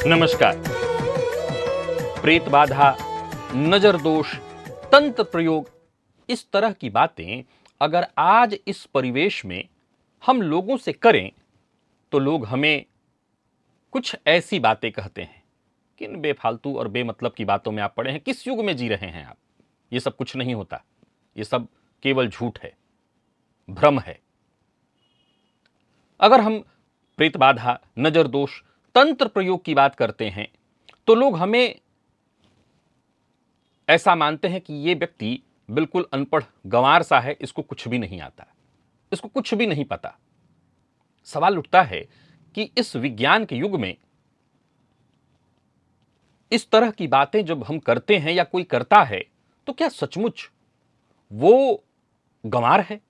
नमस्कार। प्रेत बाधा, नजर दोष, तंत्र प्रयोग, इस तरह की बातें अगर आज इस परिवेश में हम लोगों से करें तो लोग हमें कुछ ऐसी बातें कहते हैं कि इन बेफालतू और बेमतलब की बातों में आप पड़े हैं। किस युग में जी रहे हैं आप? ये सब कुछ नहीं होता, ये सब केवल झूठ है, भ्रम है। अगर हम प्रेत बाधा, नजर दोष, तंत्र प्रयोग की बात करते हैं तो लोग हमें ऐसा मानते हैं कि ये व्यक्ति बिल्कुल अनपढ़ गंवार सा है, इसको कुछ भी नहीं आता, इसको कुछ भी नहीं पता। सवाल उठता है कि इस विज्ञान के युग में इस तरह की बातें जब हम करते हैं या कोई करता है तो क्या सचमुच वो गंवार है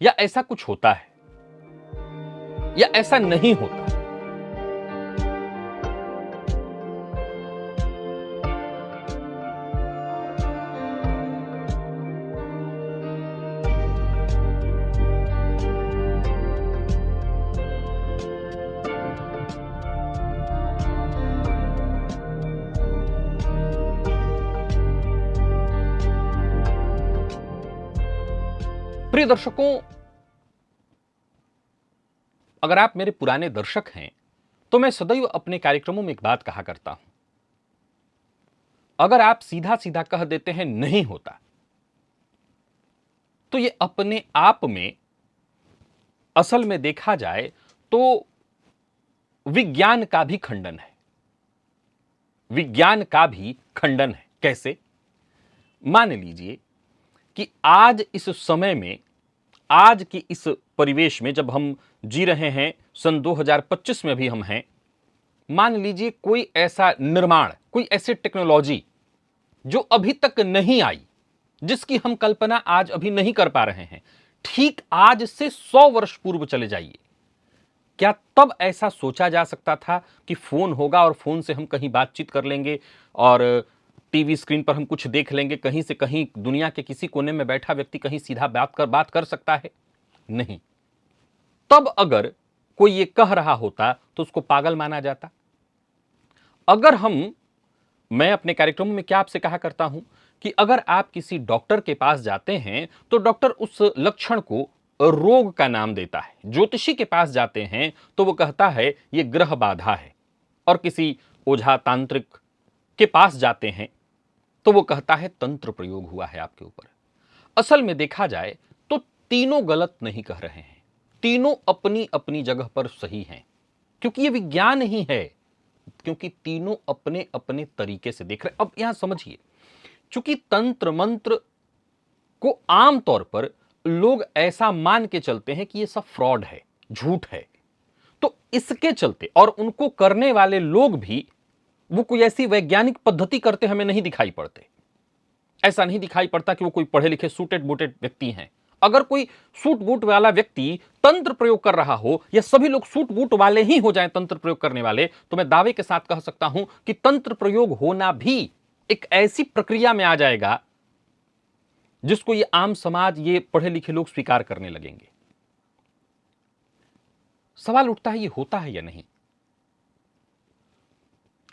या ऐसा कुछ होता है या ऐसा नहीं होता? प्रिय दर्शकों, अगर आप मेरे पुराने दर्शक हैं तो मैं सदैव अपने कार्यक्रमों में एक बात कहा करता हूं। अगर आप सीधा सीधा कह देते हैं नहीं होता तो ये अपने आप में असल में देखा जाए तो विज्ञान का भी खंडन है। विज्ञान का भी खंडन है। कैसे? मान लीजिए कि आज इस समय में, आज की इस परिवेश में जब हम जी रहे हैं, सन 2025 में भी हम हैं, मान लीजिए कोई ऐसा निर्माण, कोई ऐसी टेक्नोलॉजी जो अभी तक नहीं आई, जिसकी हम कल्पना आज अभी नहीं कर पा रहे हैं, ठीक आज से 100 वर्ष पूर्व चले जाइए। क्या तब ऐसा सोचा जा सकता था कि फोन होगा और फोन से हम कहीं बातचीत कर लेंगे और टीवी स्क्रीन पर हम कुछ देख लेंगे, कहीं से कहीं दुनिया के किसी कोने में बैठा व्यक्ति कहीं सीधा बात कर सकता है? नहीं। तब अगर कोई ये कह रहा होता तो उसको पागल माना जाता। अगर मैं अपने कार्यक्रमों में क्या आपसे कहा करता हूं कि अगर आप किसी डॉक्टर के पास जाते हैं तो डॉक्टर उस लक्षण को रोग का नाम देता है। ज्योतिषी के पास जाते हैं तो वो कहता है ये ग्रह बाधा है, और किसी ओझा तांत्रिक के पास जाते हैं तो वो कहता है तंत्र प्रयोग हुआ है आपके ऊपर। असल में देखा जाए तो तीनों गलत नहीं कह रहे हैं, तीनों अपनी अपनी जगह पर सही हैं, क्योंकि ये विज्ञान ही है, क्योंकि तीनों अपने अपने तरीके से देख रहे हैं। अब यहां समझिए, चूंकि तंत्र मंत्र को आमतौर पर लोग ऐसा मान के चलते हैं कि ये सब फ्रॉड है, झूठ है, तो इसके चलते, और उनको करने वाले लोग भी वो कोई ऐसी वैज्ञानिक पद्धति करते हमें नहीं दिखाई पड़ते। ऐसा नहीं दिखाई पड़ता कि वो कोई पढ़े लिखे सूटेड बूटेड व्यक्ति हैं। अगर कोई सूट बूट वाला व्यक्ति तंत्र प्रयोग कर रहा हो या सभी लोग सूट बूट वाले ही हो जाएं तंत्र प्रयोग करने वाले, तो मैं दावे के साथ कह सकता हूं कि तंत्र प्रयोग होना भी एक ऐसी प्रक्रिया में आ जाएगा जिसको ये आम समाज, ये पढ़े लिखे लोग स्वीकार करने लगेंगे। सवाल उठता है ये होता है या नहीं?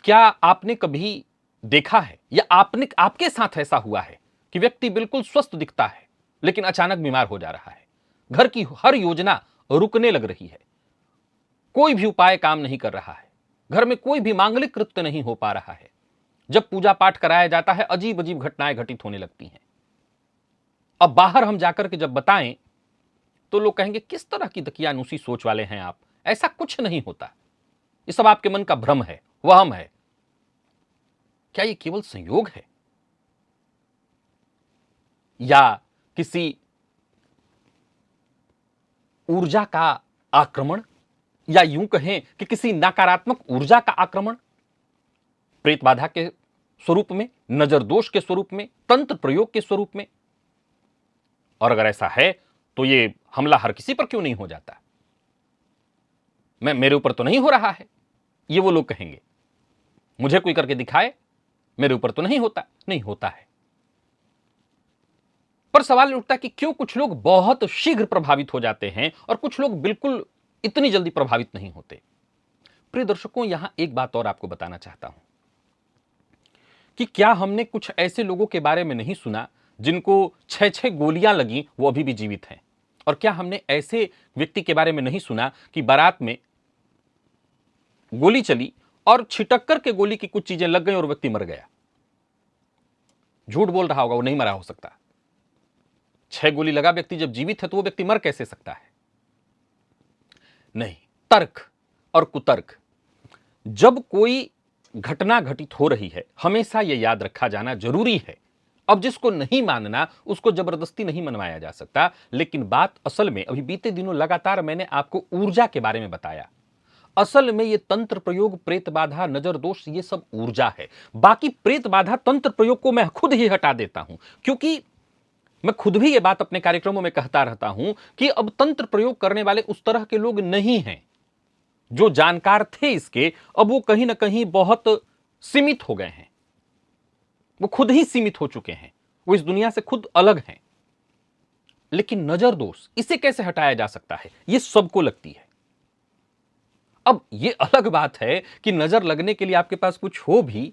क्या आपने कभी देखा है या आपके साथ ऐसा हुआ है कि व्यक्ति बिल्कुल स्वस्थ दिखता है लेकिन अचानक बीमार हो जा रहा है, घर की हर योजना रुकने लग रही है, कोई भी उपाय काम नहीं कर रहा है, घर में कोई भी मांगलिक कृत्य नहीं हो पा रहा है, जब पूजा पाठ कराया जाता है अजीब अजीब घटनाएं घटित होने लगती हैं। अब बाहर हम जाकर के जब बताएं तो लोग कहेंगे किस तरह की दकियानूसी सोच वाले हैं आप, ऐसा कुछ नहीं होता, ये सब आपके मन का भ्रम है, वहम है। क्या ये केवल संयोग है या किसी ऊर्जा का आक्रमण, या यूं कहें कि किसी नकारात्मक ऊर्जा का आक्रमण, प्रेत बाधा के स्वरूप में, नजर दोष के स्वरूप में, तंत्र प्रयोग के स्वरूप में? और अगर ऐसा है तो ये हमला हर किसी पर क्यों नहीं हो जाता? मेरे ऊपर तो नहीं हो रहा है, ये वो लोग कहेंगे। मुझे कोई करके दिखाए, मेरे ऊपर तो नहीं होता। नहीं होता है। पर सवाल उठता है कि क्यों कुछ लोग बहुत शीघ्र प्रभावित हो जाते हैं और कुछ लोग बिल्कुल इतनी जल्दी प्रभावित नहीं होते? प्रिय दर्शकों, यहां एक बात और आपको बताना चाहता हूं कि क्या हमने कुछ ऐसे लोगों के बारे में नहीं सुना जिनको 6-6 गोलियां लगी, वो अभी भी जीवित हैं? और क्या हमने ऐसे व्यक्ति के बारे में नहीं सुना कि बारात में गोली चली और छिटक कर के गोली की कुछ चीजें लग गई और व्यक्ति मर गया? झूठ बोल रहा होगा, वो नहीं मरा हो सकता। 6 गोली लगा व्यक्ति जब जीवित है तो वो व्यक्ति मर कैसे सकता है? नहीं, तर्क और कुतर्क। जब कोई घटना घटित हो रही है, हमेशा यह याद रखा जाना जरूरी है। अब जिसको नहीं मानना उसको जबरदस्ती नहीं मनवाया जा सकता, लेकिन बात असल में, अभी बीते दिनों लगातार मैंने आपको ऊर्जा के बारे में बताया। असल में ये तंत्र प्रयोग, प्रेत बाधा, नजर दोष, ये सब ऊर्जा है। बाकी प्रेत बाधा तंत्र प्रयोग को मैं खुद ही हटा देता हूं, क्योंकि मैं खुद भी ये बात अपने कार्यक्रमों में कहता रहता हूं कि अब तंत्र प्रयोग करने वाले उस तरह के लोग नहीं हैं। जो जानकार थे इसके, अब वो कहीं ना कहीं बहुत सीमित हो गए हैं। वो खुद ही सीमित हो चुके हैं, वो इस दुनिया से खुद अलग हैं। लेकिन नजर दोष, इसे कैसे हटाया जा सकता है? ये सबको लगती है। अब ये अलग बात है कि नजर लगने के लिए आपके पास कुछ हो भी,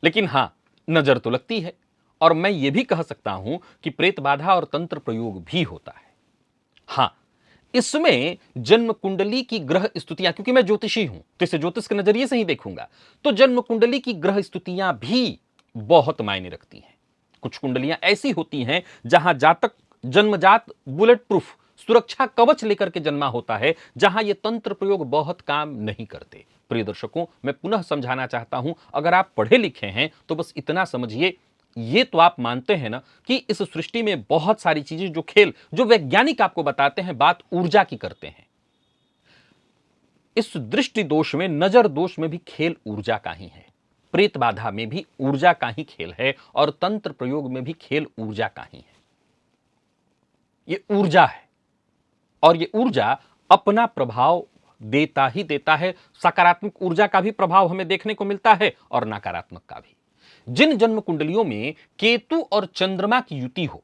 लेकिन हां, नजर तो लगती है। और मैं ये भी कह सकता हूं कि प्रेत बाधा और तंत्र प्रयोग भी होता है। हां, इसमें जन्म कुंडली की ग्रह स्तुतियां, क्योंकि मैं ज्योतिषी हूं तो इसे ज्योतिष के नजरिए से ही देखूंगा, तो जन्म कुंडली की ग्रह स्तुतियां भी बहुत मायने रखती हैं। कुछ कुंडलियां ऐसी होती हैं जहां जातक जन्मजात बुलेट प्रूफ सुरक्षा कवच लेकर के जन्मा होता है, जहां ये तंत्र प्रयोग बहुत काम नहीं करते। प्रिय दर्शकों, मैं पुनः समझाना चाहता हूं, अगर आप पढ़े लिखे हैं तो बस इतना समझिए, ये तो आप मानते हैं ना कि इस सृष्टि में बहुत सारी चीजें, जो खेल, जो वैज्ञानिक आपको बताते हैं, बात ऊर्जा की करते हैं। इस दृष्टि दोष में, नजर दोष में भी खेल ऊर्जा का ही है। प्रेत बाधा में भी ऊर्जा का ही खेल है और तंत्र प्रयोग में भी खेल ऊर्जा का ही है। ये ऊर्जा है और ये ऊर्जा अपना प्रभाव देता ही देता है। सकारात्मक ऊर्जा का भी प्रभाव हमें देखने को मिलता है और नकारात्मक का भी। जिन जन्म कुंडलियों में केतु और चंद्रमा की युति हो,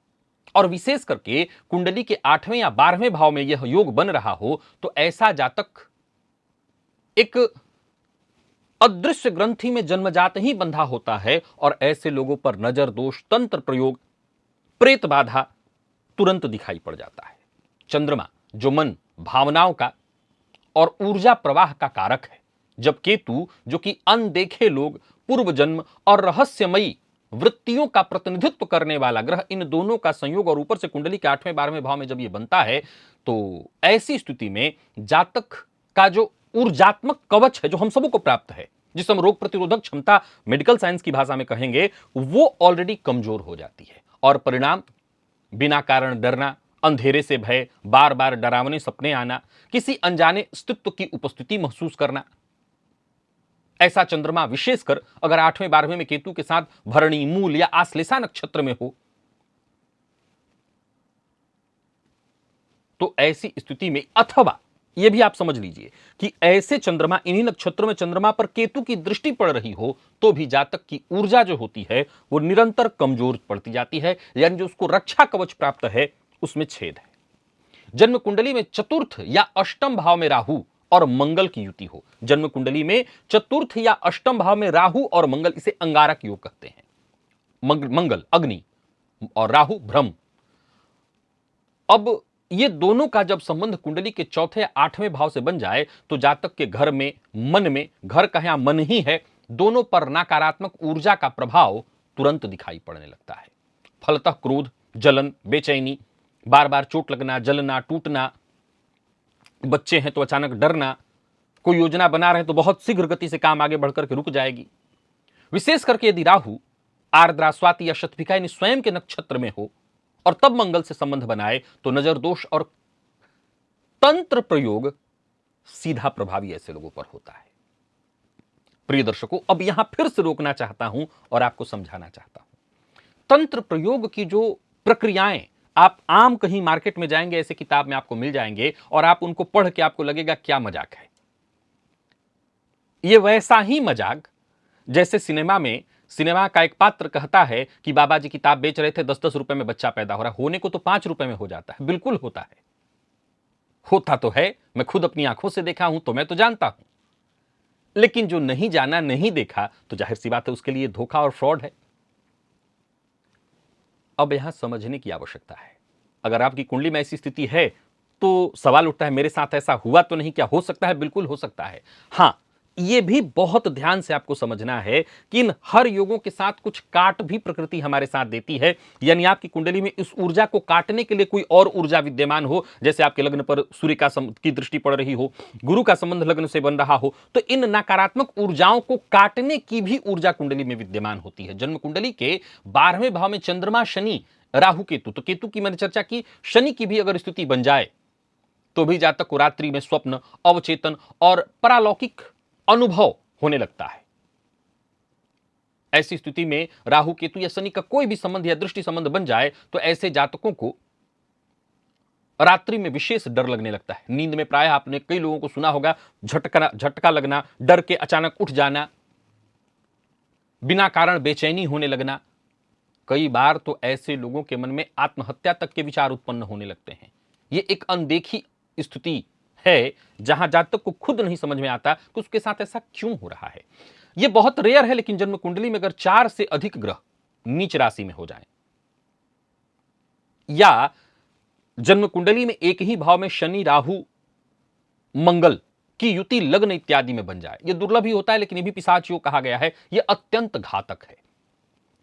और विशेष करके कुंडली के 8वें या 12वें भाव में यह योग बन रहा हो, तो ऐसा जातक एक अदृश्य ग्रंथि में जन्मजात ही बंधा होता है और ऐसे लोगों पर नजर दोष, तंत्र प्रयोग, प्रेत बाधा तुरंत दिखाई पड़ जाता है। चंद्रमा जो मन, भावनाओं का और ऊर्जा प्रवाह का कारक है, जब केतु जो कि अनदेखे लोग, पूर्व जन्म और रहस्यमयी वृत्तियों का प्रतिनिधित्व करने वाला ग्रह, इन दोनों का संयोग और ऊपर से कुंडली के 8वें 12वें भाव में जब यह बनता है, तो ऐसी स्थिति में जातक का जो ऊर्जात्मक कवच है, जो हम सबको प्राप्त है, जिस हम रोग प्रतिरोधक क्षमता मेडिकल साइंस की भाषा में कहेंगे, वो ऑलरेडी कमजोर हो जाती है। और परिणाम, बिना कारण डरना, अंधेरे से भय, बार बार डरावने सपने आना, किसी अनजाने अस्तित्व की उपस्थिति महसूस करना। ऐसा चंद्रमा विशेषकर अगर 8वें 12वें में केतु के साथ भरणी, मूल या आश्लेषा नक्षत्र में हो, तो ऐसी स्थिति में, अथवा यह भी आप समझ लीजिए कि ऐसे चंद्रमा, इन्हीं नक्षत्रों में चंद्रमा पर केतु की दृष्टि पड़ रही हो, तो भी जातक की ऊर्जा जो होती है वो निरंतर कमजोर पड़ती जाती है, यानी जो उसको रक्षा कवच प्राप्त है उसमें छेद है। जन्म कुंडली में चतुर्थ या अष्टम भाव में राहु और मंगल की युति हो, जन्म कुंडली में चतुर्थ या अष्टम भाव में राहु और मंगल, इसे अंगारक योग कहते हैं। मंगल अग्नि और राहु ब्रह्म। अब ये दोनों का जब संबंध कुंडली के चौथे या 8वें भाव से बन जाए, तो जातक के घर में, मन में, घर का या मन ही है, दोनों पर नकारात्मक ऊर्जा का प्रभाव तुरंत दिखाई पड़ने लगता है। फलतः क्रोध, जलन, बेचैनी, बार बार चोट लगना, जलना, टूटना, बच्चे हैं तो अचानक डरना, कोई योजना बना रहे तो बहुत शीघ्र गति से काम आगे बढ़कर के रुक जाएगी। विशेष करके यदि राहु आर्द्रा, स्वाति या शतभिका यानी स्वयं के नक्षत्र में हो और तब मंगल से संबंध बनाए, तो नजर दोष और तंत्र प्रयोग सीधा प्रभावी ऐसे लोगों पर होता है। प्रिय दर्शकों, अब यहां फिर से रोकना चाहता हूं और आपको समझाना चाहता हूं। तंत्र प्रयोग की जो प्रक्रियाएं, आप आम कहीं मार्केट में जाएंगे, ऐसे किताब में आपको मिल जाएंगे और आप उनको पढ़ के आपको लगेगा क्या मजाक है। यह वैसा ही मजाक जैसे सिनेमा का एक पात्र कहता है कि बाबा जी किताब बेच रहे थे, 10-10 रुपए में बच्चा पैदा हो रहा है, होने को तो 5 रुपए में हो जाता है। बिल्कुल होता है, होता तो है, मैं खुद अपनी आंखों से देखा हूं, तो मैं तो जानता हूं। लेकिन जो नहीं जाना, नहीं देखा, तो जाहिर सी बात है उसके लिए धोखा और फ्रॉड है। अब यहां समझने की आवश्यकता है। अगर आपकी कुंडली में ऐसी स्थिति है तो सवाल उठता है मेरे साथ ऐसा हुआ तो नहीं, क्या हो सकता है? बिल्कुल हो सकता है। हां, यह भी बहुत ध्यान से आपको समझना है कि इन हर योगों के साथ कुछ काट भी प्रकृति हमारे साथ देती है। यानी आपकी कुंडली में इस ऊर्जा को काटने के लिए कोई और ऊर्जा विद्यमान हो, जैसे आपके लग्न पर सूर्य की दृष्टि पड़ रही हो, गुरु का संबंध लग्न से बन रहा हो, तो इन नकारात्मक ऊर्जाओं को काटने की भी ऊर्जा कुंडली में विद्यमान होती है। जन्म कुंडली के 12वें भाव में चंद्रमा, शनि, राहु, केतु, तो केतु की मैंने चर्चा की, शनि की भी अगर स्थिति बन जाए तो भी जातक को रात्रि में स्वप्न, अवचेतन और परालौकिक अनुभव होने लगता है। ऐसी स्थिति में राहु, केतु या शनि का कोई भी संबंध या दृष्टि संबंध बन जाए तो ऐसे जातकों को रात्रि में विशेष डर लगने लगता है। नींद में प्रायः आपने कई लोगों को सुना होगा, झटका लगना, डर के अचानक उठ जाना, बिना कारण बेचैनी होने लगना। कई बार तो ऐसे लोगों के मन में आत्महत्या तक के विचार उत्पन्न होने लगते हैं। यह एक अनदेखी स्थिति है जहां जातक को खुद नहीं समझ में आता कि उसके साथ ऐसा क्यों हो रहा है। यह बहुत रेयर है, लेकिन जन्म कुंडली में अगर 4 से अधिक ग्रह नीच राशि में हो जाएं, या जन्म कुंडली में एक ही भाव में शनि, राहु, मंगल की युति लग्न इत्यादि में बन जाए, यह दुर्लभ ही होता है, लेकिन यह भी पिशाच योग कहा गया है, यह अत्यंत घातक है।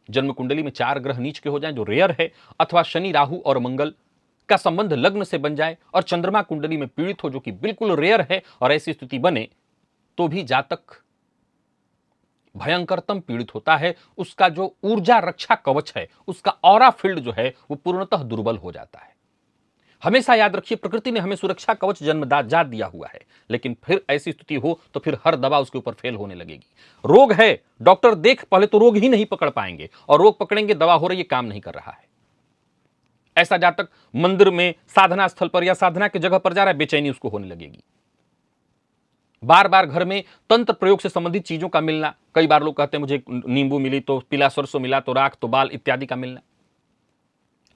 जन्म कुंडली में 4 ग्रह नीच के हो जाएं, जो रेयर है, अथवा शनि, राहु और मंगल का संबंध लग्न से बन जाए और चंद्रमा कुंडली में पीड़ित हो, जो कि बिल्कुल रेयर है, और ऐसी स्थिति बने तो भी जातक भयंकरतम पीड़ित होता है। उसका जो ऊर्जा रक्षा कवच है, उसका ऑरा फील्ड जो है, वो पूर्णतः दुर्बल हो जाता है। हमेशा याद रखिए, प्रकृति ने हमें सुरक्षा कवच जन्मजात दिया हुआ है, लेकिन फिर ऐसी स्थिति हो तो फिर हर दवा उसके ऊपर फेल होने लगेगी। रोग है, डॉक्टर देख पहले तो रोग ही नहीं पकड़ पाएंगे, और रोग पकड़ेंगे, दवा हो रही है, काम नहीं कर रहा है। ऐसा जातक मंदिर में, साधना स्थल पर या साधना की जगह पर जा रहा है, बेचैनी उसको होने लगेगी। बार बार घर में तंत्र प्रयोग से संबंधित चीजों का मिलना, कई बार लोग कहते हैं मुझे नींबू मिली तो पीला सरसों मिला तो राख तो बाल इत्यादि का मिलना,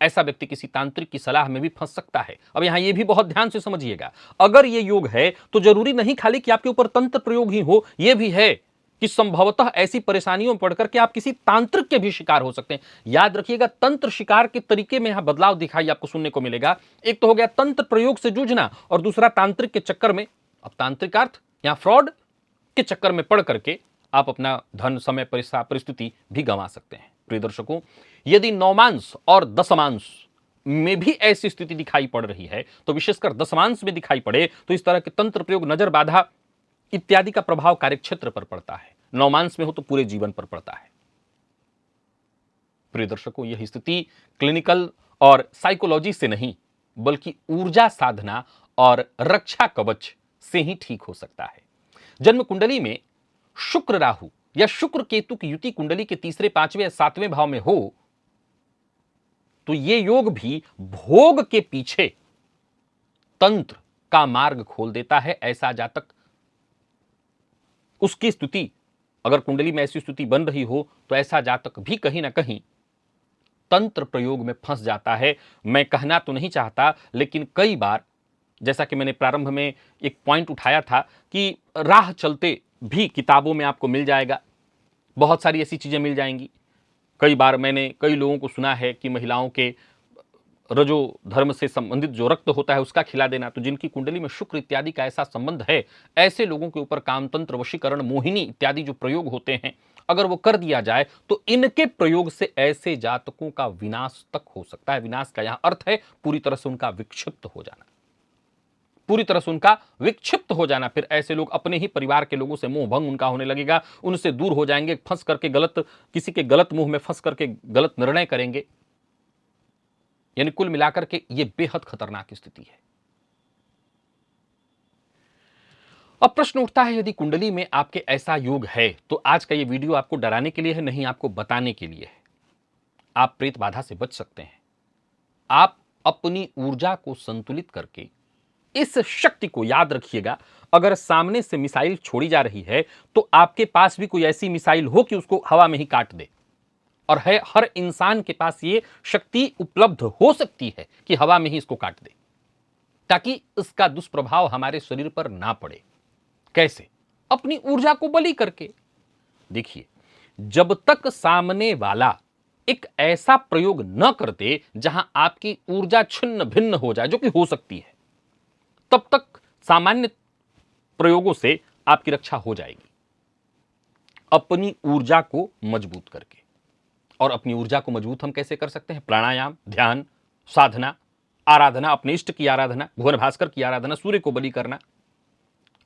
ऐसा व्यक्ति किसी तांत्रिक की सलाह में भी फंस सकता है। अब यहां यह भी बहुत ध्यान से समझिएगा, अगर यह योग है तो जरूरी नहीं खाली कि आपके ऊपर तंत्र प्रयोग ही हो, यह भी है कि संभवतः ऐसी परेशानियों में पड़कर के आप किसी तांत्रिक के भी शिकार हो सकते हैं। याद रखिएगा, तंत्र शिकार के तरीके में यहां बदलाव दिखाई आपको सुनने को मिलेगा। एक तो हो गया तंत्र प्रयोग से जूझना, और दूसरा तांत्रिक के चक्कर में, अब तांत्रिक अर्थ यहां फ्रॉड के चक्कर में पड़ करके आप अपना धन, समय, परिस्थिति भी गंवा सकते हैं। प्रिय दर्शकों, यदि नौमांश और दशमांश में भी ऐसी स्थिति दिखाई पड़ रही है, तो विशेषकर दशमांश में दिखाई पड़े तो इस तरह के तंत्र प्रयोग, नजर बाधा इत्यादि का प्रभाव कार्यक्षेत्र पर पड़ता है। नौमांश में हो तो पूरे जीवन पर पड़ता है। प्रिय दर्शकों, यह स्थिति क्लिनिकल और साइकोलॉजी से नहीं, बल्कि ऊर्जा साधना और रक्षा कवच से ही ठीक हो सकता है। जन्म कुंडली में शुक्र, राहु या शुक्र, केतु की युति कुंडली के 3, 5वें या 7वें भाव में हो तो यह योग भी भोग के पीछे तंत्र का मार्ग खोल देता है। ऐसा जातक, उसकी स्थिति, अगर कुंडली में ऐसी स्थिति बन रही हो तो ऐसा जातक भी कहीं ना कहीं तंत्र प्रयोग में फंस जाता है। मैं कहना तो नहीं चाहता, लेकिन कई बार, जैसा कि मैंने प्रारंभ में एक पॉइंट उठाया था कि राह चलते भी किताबों में आपको मिल जाएगा, बहुत सारी ऐसी चीजें मिल जाएंगी। कई बार मैंने कई लोगों को सुना है कि महिलाओं के रजो धर्म से संबंधित जो रक्त होता है उसका खिला देना, तो जिनकी कुंडली में शुक्र इत्यादि का ऐसा संबंध है, ऐसे लोगों के ऊपर कामतंत्र, वशीकरण, मोहिनी इत्यादि जो प्रयोग होते हैं, अगर वो कर दिया जाए तो इनके प्रयोग से ऐसे जातकों का विनाश तक हो सकता है। विनाश का यहां अर्थ है पूरी तरह से उनका विक्षिप्त हो जाना, पूरी तरह से उनका विक्षिप्त हो जाना। फिर ऐसे लोग अपने ही परिवार के लोगों से मोह भंग उनका होने लगेगा, उनसे दूर हो जाएंगे, फंस करके किसी के गलत मुंह में फंस करके गलत निर्णय करेंगे। यानी कुल मिलाकर के यह बेहद खतरनाक स्थिति है। अब प्रश्न उठता है, यदि कुंडली में आपके ऐसा योग है तो आज का यह वीडियो आपको डराने के लिए है, नहीं, आपको बताने के लिए है। आप प्रेत बाधा से बच सकते हैं। आप अपनी ऊर्जा को संतुलित करके इस शक्ति को, याद रखिएगा, अगर सामने से मिसाइल छोड़ी जा रही है तो आपके पास भी कोई ऐसी मिसाइल हो कि उसको हवा में ही काट दे। और है, हर इंसान के पास ये शक्ति उपलब्ध हो सकती है कि हवा में ही इसको काट दे, ताकि इसका दुष्प्रभाव हमारे शरीर पर ना पड़े। कैसे? अपनी ऊर्जा को बलि करके। देखिए, जब तक सामने वाला एक ऐसा प्रयोग न करते जहां आपकी ऊर्जा छिन्न भिन्न हो जाए, जो कि हो सकती है, तब तक सामान्य प्रयोगों से आपकी रक्षा हो जाएगी। अपनी ऊर्जा को मजबूत करके। और अपनी ऊर्जा को मजबूत हम कैसे कर सकते हैं? प्राणायाम, ध्यान, साधना, आराधना, अपने इष्ट की आराधना, भुवन भास्कर की आराधना, सूर्य को बलि करना।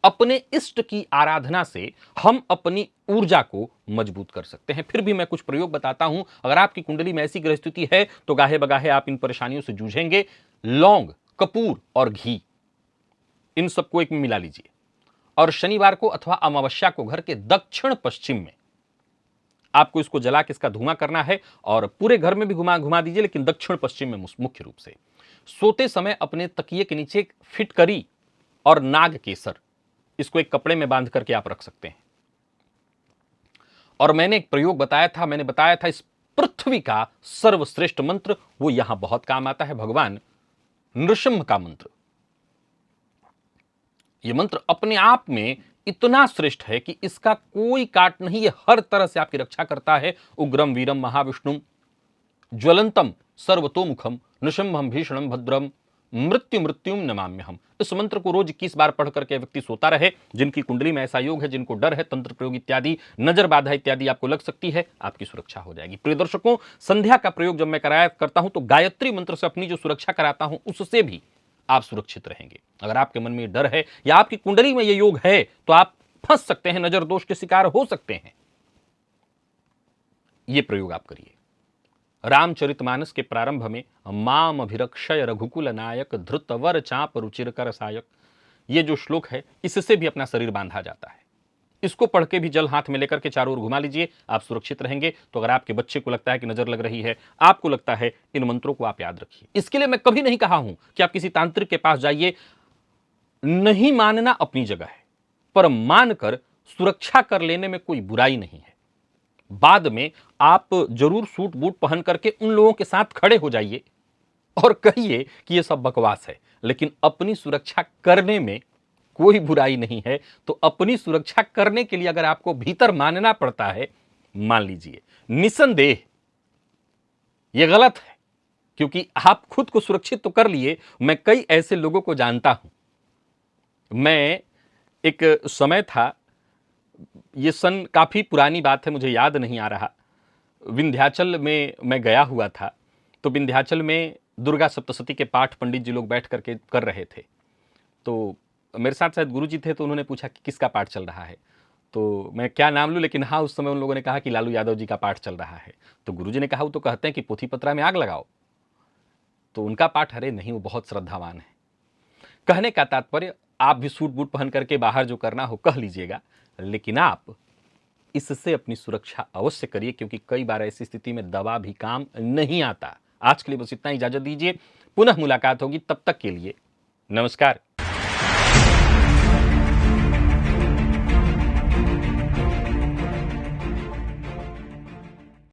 अपने इष्ट की आराधना से हम अपनी ऊर्जा को मजबूत कर सकते हैं। फिर भी मैं कुछ प्रयोग बताता हूं। अगर आपकी कुंडली में ऐसी ग्रह स्थिति है तो गाहे बगाहे आप इन परेशानियों से जूझेंगे। लौंग, कपूर और घी, इन सबको एक में मिला लीजिए और शनिवार को अथवा अमावस्या को घर के दक्षिण पश्चिम में आपको इसको जला के इसका धुआं करना है और पूरे घर में भी घुमा दीजिए, लेकिन दक्षिण पश्चिम में मुख्य रूप से। सोते समय अपने तकिए के नीचे फिटकरी और नाग केसर, इसको एक कपड़े में बांध करके आप रख सकते हैं। और मैंने एक प्रयोग बताया था, इस पृथ्वी का सर्वश्रेष्ठ मंत्र, वो यहां बहुत काम आता है, भगवान नृसिंह का मंत्र। यह मंत्र अपने आप में इतना श्रेष्ठ है कि इसका कोई काट नहीं, ये हर तरह से आपकी रक्षा करता है। उग्रम वीरम महाविष्णुम ज्वलंतम सर्वतोमुखम नृसिंहम भीषणम भद्रम मृत्युम नमाम्यहम। इस मंत्र को रोज 21 बार पढ़ करके व्यक्ति सोता रहे। जिनकी कुंडली में ऐसा योग है, जिनको डर है, तंत्र प्रयोग इत्यादि, नजर बाधा इत्यादि आपको लग सकती है, आपकी सुरक्षा हो जाएगी। प्रिय दर्शकों, संध्या का प्रयोग जब मैं करता हूं तो गायत्री मंत्र से अपनी जो सुरक्षा कराता हूं, उससे भी आप सुरक्षित रहेंगे। अगर आपके मन में डर है या आपकी कुंडली में यह योग है तो आप फंस सकते हैं, नजर दोष के शिकार हो सकते हैं। यह प्रयोग आप करिए। रामचरितमानस के प्रारंभ में माम अभिरक्षय रघुकुल नायक धृतवर चाप रुचिरकर सायक, ये जो श्लोक है, इससे भी अपना शरीर बांधा जाता है। इसको पढ़ के भी जल हाथ में लेकर के चारों ओर घुमा लीजिए, आप सुरक्षित रहेंगे। तो अगर आपके बच्चे को लगता है कि नजर लग रही है, आपको लगता है, इन मंत्रों को आप याद रखिए। इसके लिए मैं कभी नहीं कहा हूं कि आप किसी तांत्रिक के पास जाइए। नहीं मानना अपनी जगह है, पर मानकर सुरक्षा कर लेने में कोई बुराई नहीं है। बाद में आप जरूर सूट बूट पहन करके उन लोगों के साथ खड़े हो जाइए और कहिए कि यह सब बकवास है, लेकिन अपनी सुरक्षा करने में कोई बुराई नहीं है। तो अपनी सुरक्षा करने के लिए अगर आपको भीतर मानना पड़ता है, मान लीजिए। निसंदेह यह गलत है, क्योंकि आप खुद को सुरक्षित तो कर लिए। मैं कई ऐसे लोगों को जानता हूं। मैं एक समय था, ये सन काफी पुरानी बात है, मुझे याद नहीं आ रहा, विंध्याचल में मैं गया हुआ था। तो विंध्याचल में दुर्गा सप्तशती के पाठ पंडित जी लोग बैठ करके कर रहे थे। तो मेरे साथ शायद गुरु जी थे, तो उन्होंने पूछा कि किसका पाठ चल रहा है। तो मैं क्या नाम लूं, लेकिन हाँ, उस समय उन लोगों ने कहा कि लालू यादव जी का पाठ चल रहा है। तो गुरु जी ने कहा, वो तो कहते हैं कि पोथी पत्रा में आग लगाओ। तो उनका पाठ, अरे नहीं, वो बहुत श्रद्धावान है। कहने का तात्पर्य, आप भी सूट बूट पहन करके बाहर जो करना हो कह लीजिएगा, लेकिन आप इससे अपनी सुरक्षा अवश्य करिए, क्योंकि कई बार ऐसी स्थिति में दवा भी काम नहीं आता। आज के लिए बस इतना, इजाजत दीजिए। पुनः मुलाकात होगी, तब तक के लिए नमस्कार।